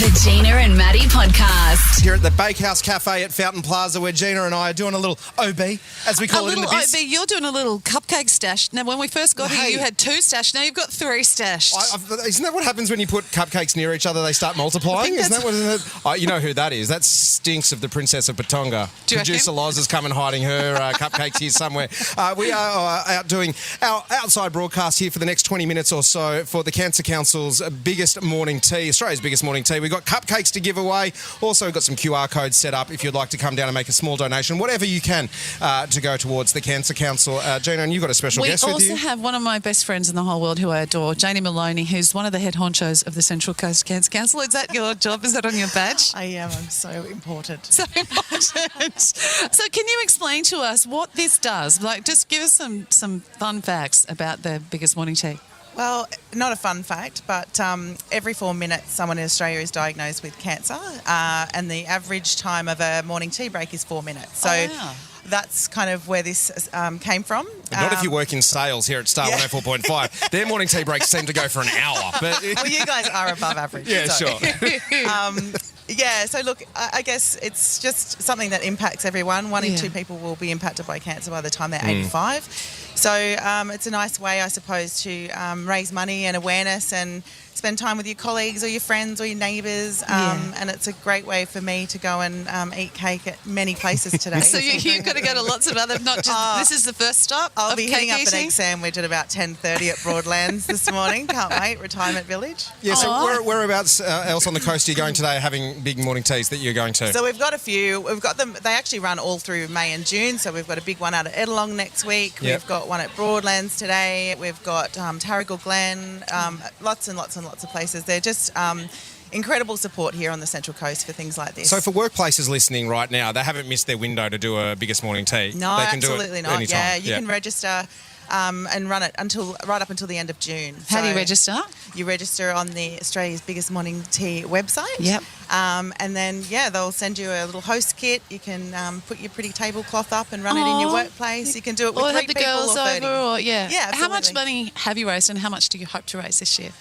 The Gina and Matty podcast. Here at the Bakehouse Cafe at Fountain Plaza, where Gina and I are doing a little OB, as we call it in the biz. OB, you're doing a little cupcake stash. Now, when we first got here, you had 2 stashed. Now you've got 3 stashed. Isn't that what happens when you put cupcakes near each other? They start multiplying? Isn't that what you know who that is? That stinks of the Princess of Patonga. Producer Loz is coming hiding her cupcakes here somewhere. We are out doing our outside broadcast here for the next 20 minutes or so for the Cancer Council's biggest morning tea, Australia's biggest morning tea. We've got cupcakes to give away. Also, we've got some QR codes set up if you'd like to come down and make a small donation, whatever you can, to go towards the Cancer Council. Gina, and you've got a special guest with you. We also have one of my best friends in the whole world who I adore, Jaynie Maloney, who's one of the head honchos of the Central Coast Cancer Council. Is that your job? Is that on your badge? I am. I'm so important. So important. So can you explain to us what this does? Like, just give us some fun facts about the biggest morning tea. Well, not a fun fact, but every 4 minutes someone in Australia is diagnosed with cancer, and the average time of a morning tea break is 4 minutes. So that's kind of where this came from. Not if you work in sales here at Star 104.5. Their morning tea breaks seem to go for an hour. But well, you guys are above average. Yeah, so. sure. Yeah, so look, I guess it's just something that impacts everyone. 1 in 2 people will be impacted by cancer by the time they're 85. So it's a nice way, I suppose, to raise money and awareness and spend time with your colleagues or your friends or your neighbours. And it's a great way for me to go and eat cake at many places today. So you've got to go to lots of other, not just, this is the first stop. I'll be hitting up eating? an egg sandwich at about 10:30 at Broadlands this morning. Can't wait, retirement village. Yeah, so whereabouts else on the coast are you going today having big morning teas that you're going to? So we've got a few. We've got them, they actually run all through May and June. So we've got a big one out at Edelong next week. Yep. We've got one at Broadlands today. We've got Tarragal Glen, lots and lots and lots of places. They're just incredible support here on the Central Coast for things like this. So for workplaces listening right now, they haven't missed their window to do a biggest morning tea. No, they can absolutely do it not. anytime. Yeah, you can register and run it right up until the end of June. How do you register? You register on the Australia's Biggest Morning Tea website. Yep. And then, they'll send you a little host kit. You can put your pretty tablecloth up and run it in your workplace. You can do it with 3 have the people girls or 30. over. Yeah, absolutely. How much money have you raised and how much do you hope to raise this year?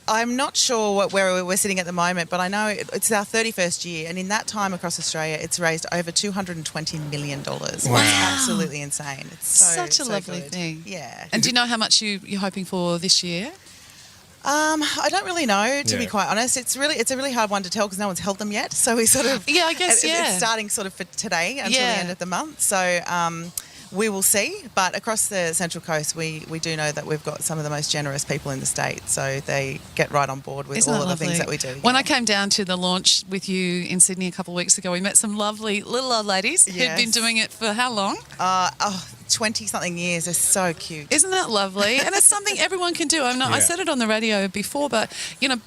I'm not sure where we're sitting at the moment, but I know it's our 31st year, and in that time across Australia, it's raised over $220 million. Wow. It's absolutely insane. It's such a lovely good. thing. Yeah. And do you know how much you're hoping for this year? I don't really know, to be quite honest. It's a really hard one to tell because no one's held them yet. So we sort of... Yeah, I guess, It's starting sort of for today until the end of the month. So... we will see, but across the Central Coast, we do know that we've got some of the most generous people in the state, so they get right on board with all of the things that we do. When I came down to the launch with you in Sydney a couple of weeks ago, we met some lovely little old ladies who'd been doing it for how long? 20-something years. They're so cute. Isn't that lovely? And it's something everyone can do. I said it on the radio before, but,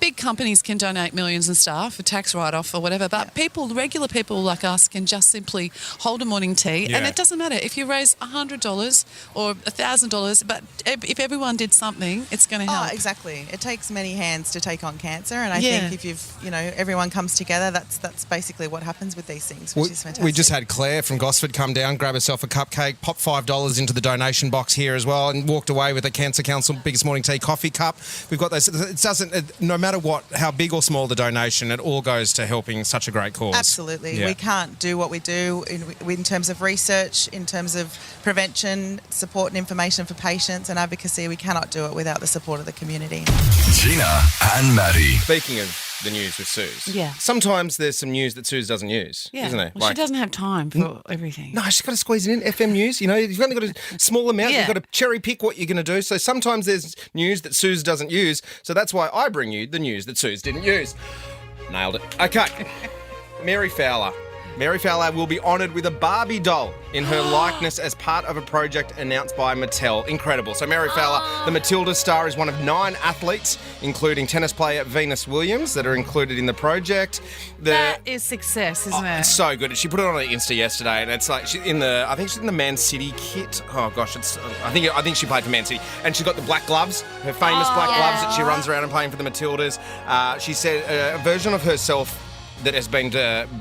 big companies can donate millions and stuff for tax write-off or whatever, but regular people like us can just simply hold a morning tea, and it doesn't matter if you raise $100 or $1,000, but if everyone did something, it's going to help. Oh, exactly. It takes many hands to take on cancer, and I think if everyone comes together, that's basically what happens with these things, which is fantastic. We just had Claire from Gosford come down, grab herself a cupcake, pop $5 into the donation box here as well, and walked away with a Cancer Council Biggest Morning Tea coffee cup. We've got those. It doesn't, no matter how big or small the donation, it all goes to helping such a great cause. Absolutely. We can't do what we do in terms of research, in terms of prevention, support and information for patients and advocacy. We cannot do it without the support of the community. Gina and Matty. Speaking of the news with Suze. Yeah. Sometimes there's some news that Suze doesn't use, isn't there? Well, she doesn't have time for everything. No, she's got to squeeze it in. FM news, you've only got a small amount. Yeah. You've got to cherry pick what you're going to do. So sometimes there's news that Suze doesn't use. So that's why I bring you the news that Suze didn't use. Nailed it. Okay. Mary Fowler. Mary Fowler will be honoured with a Barbie doll in her likeness as part of a project announced by Mattel. Incredible. So Mary Fowler, the Matilda star, is one of 9 athletes, including tennis player Venus Williams, that are included in the project. That is success, isn't it? It's so good. She put it on her Insta yesterday, and it's like I think she's in the Man City kit. Oh gosh, I think she played for Man City, and she's got the black gloves, her famous black gloves that she runs around and playing for the Matildas. She said a version of herself that has been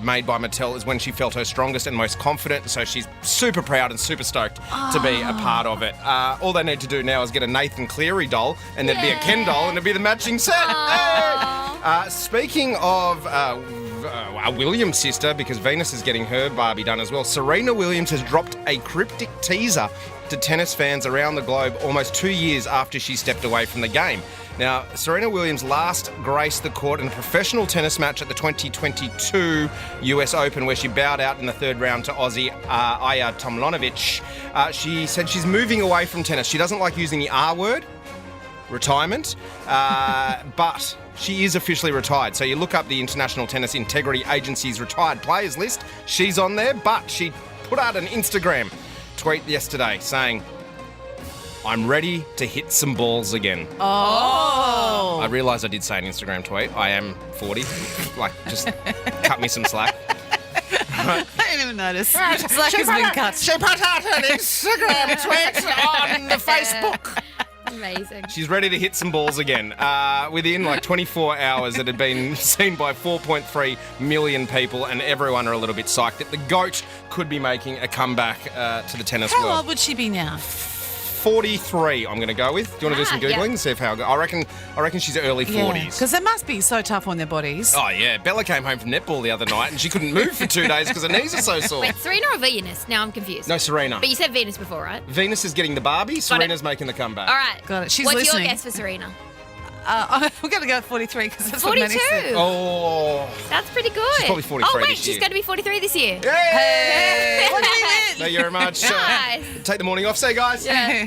made by Mattel is when she felt her strongest and most confident. So she's super proud and super stoked to be a part of it. All they need to do now is get a Nathan Cleary doll, and there'd be a Ken doll, and it'd be the matching set. Speaking of a Williams sister, because Venus is getting her Barbie done as well, Serena Williams has dropped a cryptic teaser to tennis fans around the globe almost 2 years after she stepped away from the game. Now, Serena Williams last graced the court in a professional tennis match at the 2022 US Open, where she bowed out in the third round to Aussie Aya Tomljanovic. She said she's moving away from tennis. She doesn't like using the R word, retirement, but she is officially retired. So you look up the International Tennis Integrity Agency's retired players list. She's on there, but she put out an Instagram tweet yesterday saying, "I'm ready to hit some balls again." Oh. I realise I did say an Instagram tweet. I am 40. Just cut me some slack. I didn't even notice. Slack has been cut. She put out an Instagram tweet on the Facebook. Amazing. She's ready to hit some balls again. Within 24 hours, it had been seen by 4.3 million people, and everyone are a little bit psyched that the GOAT could be making a comeback to the tennis How world. old would she be now? 43, I'm going to go with. Do you want to do some Googling and see how it goes? I reckon she's early 40s. Because they must be so tough on their bodies. Oh, yeah. Bella came home from netball the other night and she couldn't move for 2 days because her knees are so sore. Wait, Serena or Venus? Now I'm confused. No, Serena. But you said Venus before, right? Venus is getting the Barbie. Serena's making the comeback. All right. Got it. She's What's listening. your guess for Serena? We're going to go with 43 because that's what Maddie 42. said. Oh. That's pretty good. She's probably 43 Oh, wait, this she's year. going to be 43 this year. Hey! What do we win? Thank you very much. Nice. Take the morning off, say, guys. Yeah.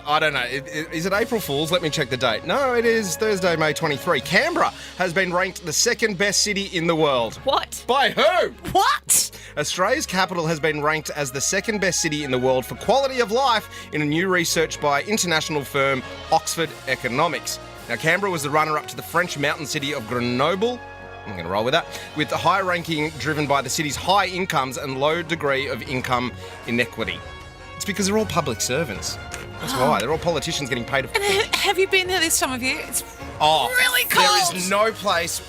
I don't know. Is it April Fool's? Let me check the date. No, it is Thursday, May 23. Canberra has been ranked the second best city in the world. What? By who? What? Australia's capital has been ranked as the second best city in the world for quality of life in a new research by international firm Oxford Economics. Now, Canberra was the runner-up to the French mountain city of Grenoble. I'm going to roll with that. With the high ranking driven by the city's high incomes and low degree of income inequity. It's because they're all public servants. That's why. They're all politicians getting paid. Have you been there this time of year? It's really cold. There is no place.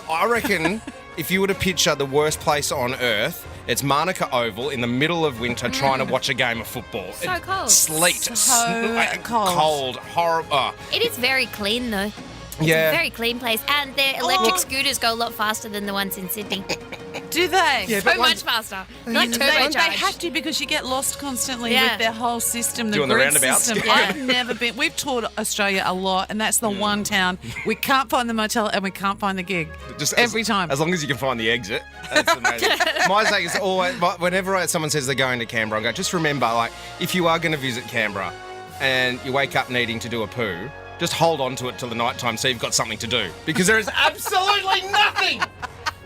I reckon if you were to picture the worst place on earth, it's Manuka Oval in the middle of winter trying to watch a game of football. So cold. Sleet. So cold. Cold. Horrible. It is very clean, though. It's Yeah. a very clean place. And their electric scooters go a lot faster than the ones in Sydney. Do they? Yeah, So but much faster. Like turbocharged. They have to because you get lost constantly Yeah. with their whole system, the Doing the grid roundabouts. system. Yeah. I've never been. We've toured Australia a lot, and that's the one town we can't find the motel and we can't find the gig. Every time. As long as you can find the exit. That's amazing. My thing is always, whenever someone says they're going to Canberra, I go, just remember, if you are going to visit Canberra and you wake up needing to do a poo, just hold on to it till the night time so you've got something to do. Because there is absolutely nothing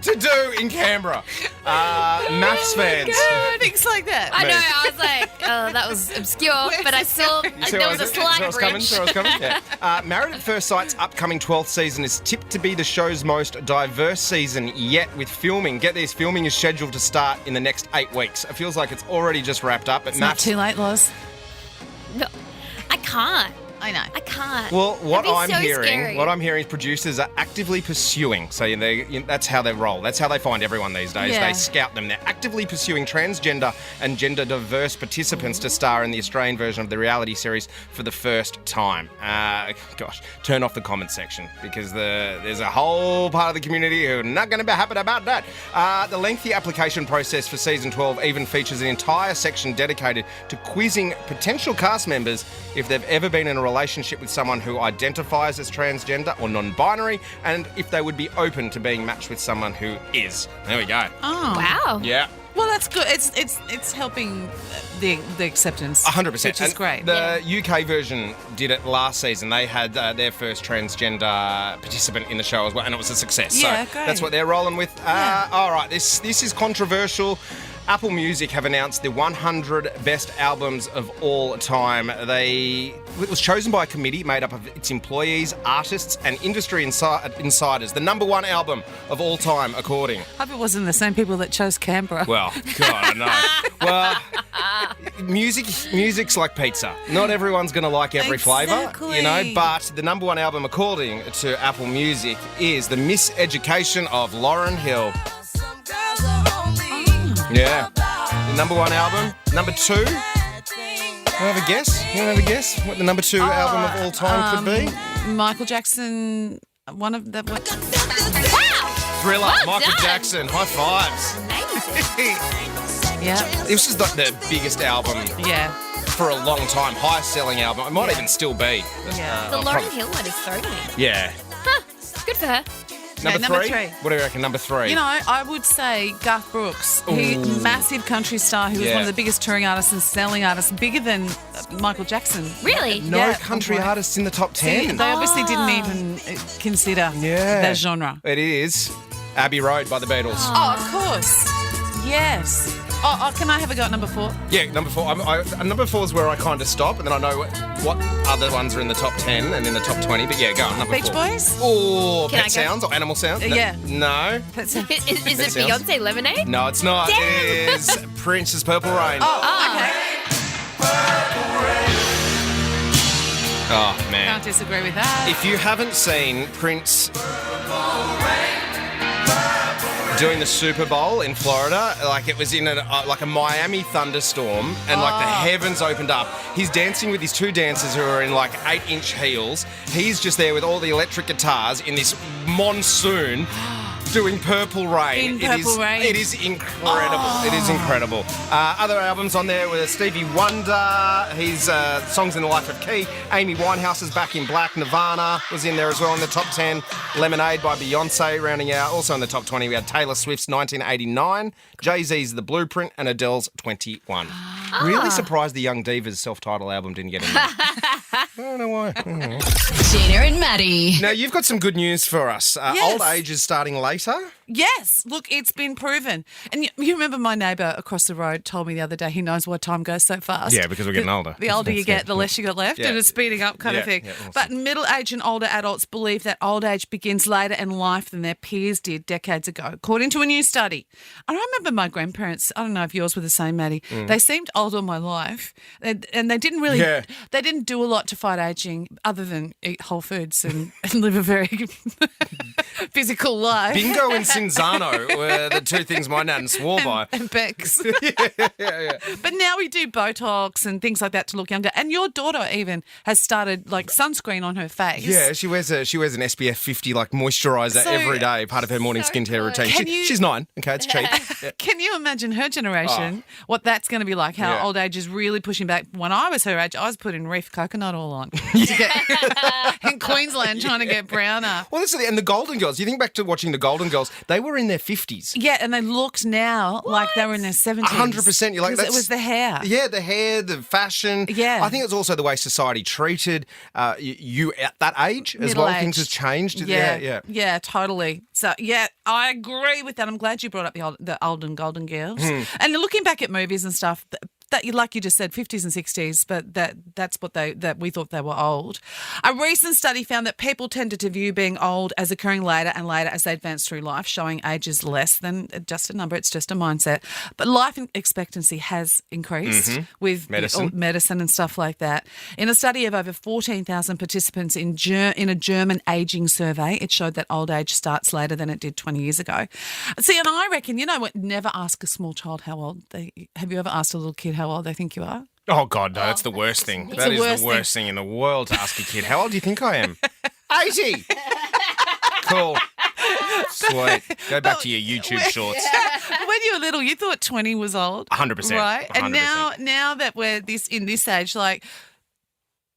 to do in Canberra. Maths fans. Things like that. I know, I was like, oh, that was obscure, but I saw there was a slight bridge. Yeah. Married at First Sight's upcoming 12th season is tipped to be the show's most diverse season yet, with filming. Get this, filming is scheduled to start in the next 8 weeks. It feels like it's already just wrapped up. But It's not too late, Loz. No, I can't. I know. I can't. Well, what That'd be I'm so hearing, scary. is producers are actively pursuing. So that's how they roll. That's how they find everyone these days. Yeah. They scout them. They're actively pursuing transgender and gender diverse participants to star in the Australian version of the reality series for the first time. Turn off the comment section because there's a whole part of the community who are not going to be happy about that. The lengthy application process for season 12 even features an entire section dedicated to quizzing potential cast members if they've ever been in a relationship with someone who identifies as transgender or non-binary, and if they would be open to being matched with someone who is. There we go. Oh. Wow. Yeah. Well, that's good. It's helping the acceptance. 100%. Which is great. The UK version did it last season. They had their first transgender participant in the show as well, and it was a success. Yeah, so great. that's what they're rolling with. All right, this is controversial. Apple Music have announced the 100 best albums of all time. It was chosen by a committee made up of its employees, artists, and industry insiders. The number one album of all time, according. Hope it wasn't the same people that chose Canberra. Well, God, I know. Well, music's like pizza. Not everyone's going to like every flavour, Exactly. but the number one album, according to Apple Music, is The Miseducation of Lauryn Hill. Yeah. The number one album. Number two. You have a guess? You have a guess what the number two album of all time could be? Michael Jackson. one of the. Wow! Thriller, Well Michael done. Jackson, high fives. Amazing. Yeah. This is the biggest album Yeah. for a long time, highest selling album. It might even still be. Yeah. The Lauryn Hill one is throwing me. Yeah. Huh. Good for her. number three. What do you reckon, number 3? You know, I would say Garth Brooks. He massive country star. He was one of the biggest touring artists and selling artists, bigger than Michael Jackson. Really? No Yeah. country artists in the top 10. They obviously didn't even consider that genre. It is Abbey Road by the Beatles. Oh, of course. Yes. Oh, can I have a go at number 4? Yeah, number 4. Number 4 is where I kind of stop, and then I know what other ones are in the top 10 and in the top 20. But yeah, go on, number 4. Beach Boys? Oh, Can I Pet go? Sounds or Animal Sounds? Yeah. No. That's Is it sounds- Beyonce Lemonade? No, it's not. Damn. It is Prince's Purple Rain. okay. Oh, man. Can't disagree with that. If you haven't seen Prince doing the Super Bowl in Florida, like it was in a Miami thunderstorm, and like the heavens opened up. He's dancing with his 2 dancers who are in like 8-inch heels. He's just there with all the electric guitars in this monsoon. Doing Purple Rain. Purple Rain. It is incredible. It is incredible. Other albums on there were Stevie Wonder, his Songs in the Life of Key, Amy Winehouse's Back in Black, Nirvana was in there as well in the top 10, Lemonade by Beyonce rounding out. Also in the top 20 we had Taylor Swift's 1989, Jay-Z's The Blueprint and Adele's 21. Really surprised the Young Divas self-titled album didn't get in there. I don't know why. Gina and Matty. Now you've got some good news for us. Yes. Old age is starting later. Yes, look, it's been proven. And you remember my neighbour across the road told me the other day he knows why time goes so fast. Yeah, because we're getting older. The older you get, the less you got left, Yeah. and it's speeding up kind of Yeah, thing. yeah, awesome. But middle-aged and older adults believe that old age begins later in life than their peers did decades ago, according to a new study. And I remember my grandparents, I don't know if yours were the same, Maddie, they seemed old all my life, and they didn't really, they didn't do a lot to fight ageing other than eat whole foods and live a very physical life. Bingo and Cinzano were the 2 things my nan swore by. And Bex. But now we do Botox and things like that to look younger. And your daughter even has started like sunscreen on her face. Yeah, she wears an SPF 50 like moisturiser So- every day, part of her morning skincare routine. Can you- She's 9. Okay, it's cheap. Yeah. Can you imagine her generation, what that's going to be like, how Yeah. old age is really pushing back? When I was her age, I was putting reef coconut oil on to get, in Queensland trying to get browner. Well, and the Golden Girls. You think back to watching the Golden Girls, they were in their 50s. Yeah, and they looked now like they were in their 70s. 100%. You're like, 'Cause that's, it was the hair. Yeah, the hair, the fashion. Yeah. I think it's also the way society treated you at that age as well. Things have changed. Yeah, totally. So, yeah, I agree with that. I'm glad you brought up the old and Golden Girls. And looking back at movies and stuff, that like you just said, 50s and 60s, but that's what that we thought they were old. A recent study found that people tended to view being old as occurring later and later as they advance through life, showing age is less than just a number. It's just a mindset. But life expectancy has increased with medicine and stuff like that. In a study of over 14,000 participants in a German aging survey, it showed that old age starts later than it did 20 years ago. See, and I reckon, you know what, never ask a small child how old have you ever asked a little kid how old they think you are? Oh, God, no, that's the worst thing. That is the worst thing in the world to ask a kid. How old do you think I am? 80. Cool. Sweet. Go back to your YouTube shorts. When you were little, you thought 20 was old. 100%. Right? 100%. And now that we're in this age, like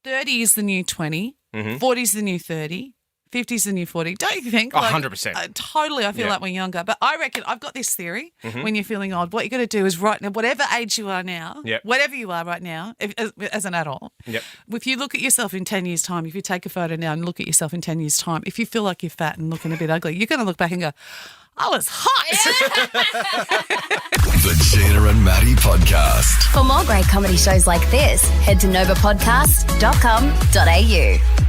30 is the new 20, 40 is the new 30. 50's the new 40. Don't you think? 100%. Totally. I feel like we're younger. But I reckon I've got this theory. When you're feeling old, what you got to do is right now, whatever age you are now, whatever you are right now, as an adult, if you look at yourself in 10 years' time, if you take a photo now and look at yourself in 10 years' time, if you feel like you're fat and looking a bit ugly, you're going to look back and go, I was hot. The Gina and Matty Podcast. For more great comedy shows like this, head to novapodcast.com.au.